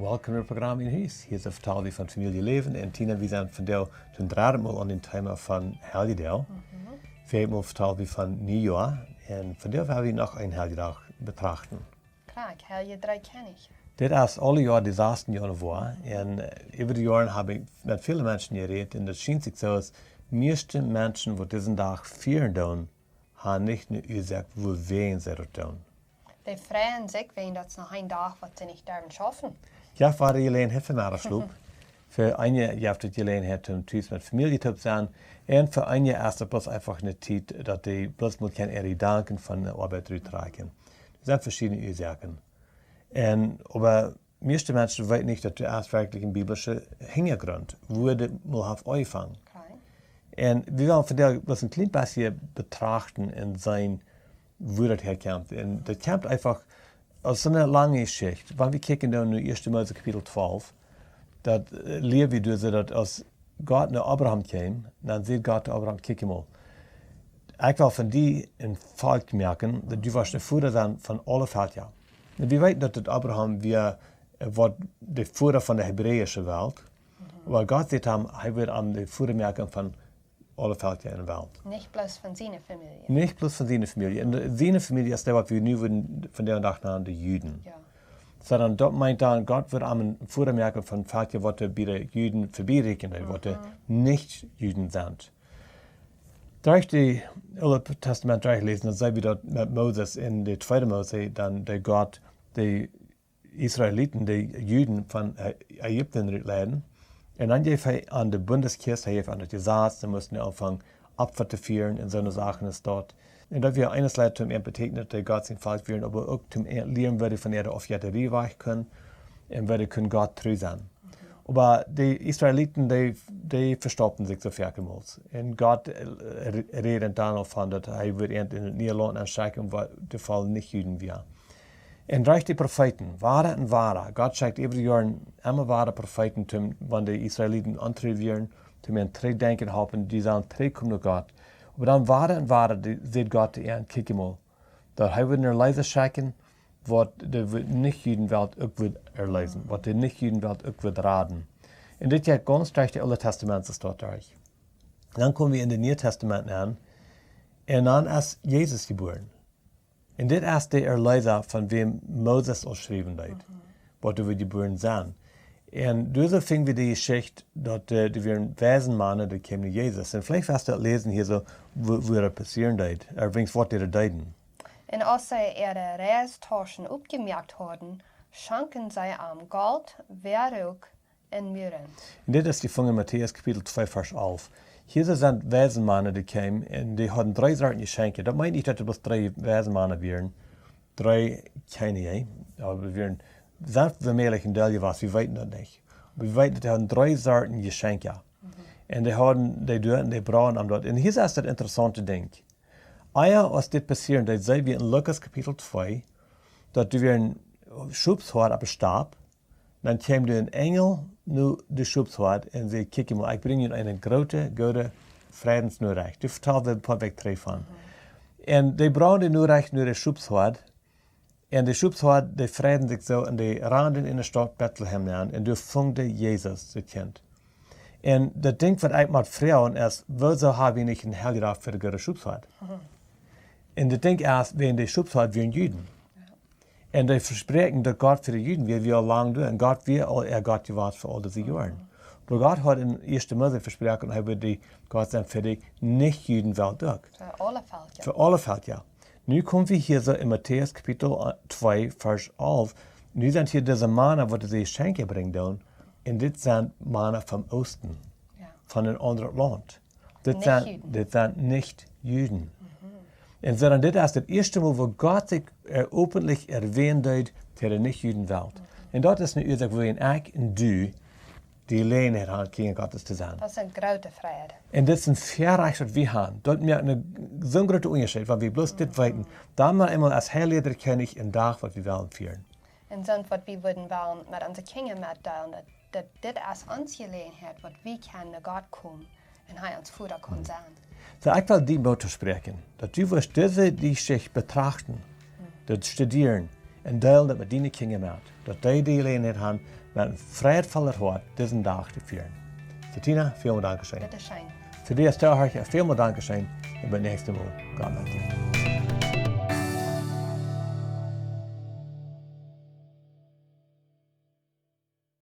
welkom het programma in huis. Hier vertellen we van familieleven en Tina, we zijn vandaag ten derde maal aan het thema van Helgedel. Vijfmaal vertellen we van nieuwjaar en vandaag gaan we nog een helgedag betrachten. Klar, helgedag ken ik. Dit is alle jaar de 16 januari en over de jaren heb ik met veel mensen geredet en dat schijnt zich zo als de meeste mensen die deze dag vieren doen, hebben niet een oorzaak waarwegen ze dat doen. Die vragen zich, wenn dat nog een dag wat ze niet durven schaffen. Ja, vader Jelene heeft vandaag sloop. Voor een jaar heeft het Jelene het om thuis met familie te zijn. En voor een jaar is het pas einfach een tijd dat die bloß moet gaan danken van de arbeid uitreiken. Er zijn verschillende oorzaken. En aber de meeste mensen weten niet dat er erst werkelijk een biblische hintergrund wurde mal have angefangen. En we willen vandaag bloß een klein beetje betrachten en zijn wo dat herkomt. En dat komt einfach aus so einer langen Geschichte. Wenn wir kijken naar nu 1. Mose kapitel 12, dat leren we dus dat als God naar Abraham kwam, dan zei God tegen Abraham, kijk mal, ik wil van die een volk merken, dat du was de voerder van alle volken. En we weten dat Abraham weer wordt de voerder van de Hebreeuwse wereld, maar God zegt hem, hij wil aan de voerder merken van alle volken in de wereld. Niet bloß van zijn familie. Niet bloß van zijn familie. En zijn familie is dat wat we nu vandaag dag naar de Juden. Ja. Sondern dat meint dan, God wird am Vormerken von Vater, wat bei den Juden verbieten, wat nicht Juden sind. Durch die Alte Testament durchlesen, dann sehen wir dort mit Moses in der 2. Mose, dann der Gott, die Israeliten, die Juden von Ägypten leiden. Und dann heeft hij an der Bundeskirche, hij heeft an das Gesetz, dann mussten wir anfangen, Opfer zu führen, in so eine Sachen ist dort. Und dat wir eines Leid zum betekent, dat Gott zijn Volk werden, aber auch zum Lehren würde von der Aufjäterie weichen können, und würde können Gott treu sein. Aber die Israeliten, die verstoppen sich so vielmals. Und Gott redet dann davon, dass er wird in das Niederland anschauen, wo der Fall nicht Juden wäre. Und durch die Propheten, wahre und wahre, Gott schickt über die Jahre immer wahre Propheten, wenn die Israeliten antreten werden, zum ein Denken haben, die sagen, kommen nach Gott. Aber dann wahre, sieht Gott an, kijk mal, dat hij wil naar lezen schicken, wat de niet-Judenwelt ook wil erlezen, wat de niet-Judenwelt ook wil raden. En dit gaat ganz durch de Oude Testament staat durch. Dan komen we in het Nieuwe Testament aan, en dan is Jezus geboren. En dit is de erlezer van wem Moses geschreven heeft, wat we geboren zijn. En dus vingen we die Geschichte, dat er een wijze mannen, die kwamen naar Jezus. En vielleicht was dat lezen hier zo, wo dat passieren deed. Wenigstens wat er deiden. En als zij ihre Reistaschen opgemerkt hadden, schanken zij aan Gold, wierook en Myrrhe. En dit is die van Matthäus kapitel 2 vers 11. Hier zijn wijze mannen die kwamen en die hadden 3 soorten geschenken. Dat meint niet dat er bloß 3 wijze mannen waren. 3 keine, aber wir sind vermehrlich in Delje was, wir weten dat niet. We weten dat hij 3 soorten geschenken. En die doen, die brauchen am dort. En hier ist das interessante ding. Als dit passiert, dat zien we in Lukas kapitel 2, dat er weer een Schubshoort op een stap. Dan kwam er een engel nu de Schubshoort en zei, kijk maar, ik breng je een grote, goede vredesneurecht. Die vertelde een paar weg 3 van. En die brauchen die neurecht nu de Schubshoort. En de Schubshoort, die vreden zich zo en die randen in de stad Bethlehem aan. En daar vond Jezus, het kind. En dat ding wat ik met vrouwen is, wieso hebben we niet een helgedag voor de goede Schubshoort? En dat ding is, wenn de Schubshoort weer Juden. En die verspreken dat God voor de Juden weer al lang doen. En God weer al God gewaard voor al deze jaren. Maar God had in 1. Mose verspreken, hij wil die God zijn voor de niet-Juden wel doen. Voor alle volken. Voor alle volken, ja. Nu komen we hier zo in Matthäus kapitel 2 vers 11. Nu zijn hier deze mannen wat ze schenken brengen. En dit zijn mannen van Oosten. Ja. Van een ander land. Dit zijn niet Juden. En zo dan dit is het eerste mal, wo God zich openlijk erwähnt heeft tegen de niet-Judenwelt. En dat is nu iets waarin ik en du die alleen het tegen God te zijn. Dat is een grote vrede. En dit is een verrecht wat we hebben. Dat maakt zo'n grote onderscheid, want we bloos dit weten. Dan maar eenmaal als heilleder ken ik een dag wat we willen vieren. En dan wat we willen met onze kinderen middelen, dat dit is ons gelegenheid, wat we kunnen naar God komen en hij ons voeder kan zijn. So, ik wil die boodschap spreken. Dat u wirst die zich betrachten, dat studeren. en deel dat met die kinderen uit. Dat die gelegenheid hebben met een vredvoller hart deze dag te vieren. So Tina, vielen Dank geschehen. Bitte schön. Für dich, Störharche, vielen Dank geschehen. Und beim nächsten Mal. Gott mit dir.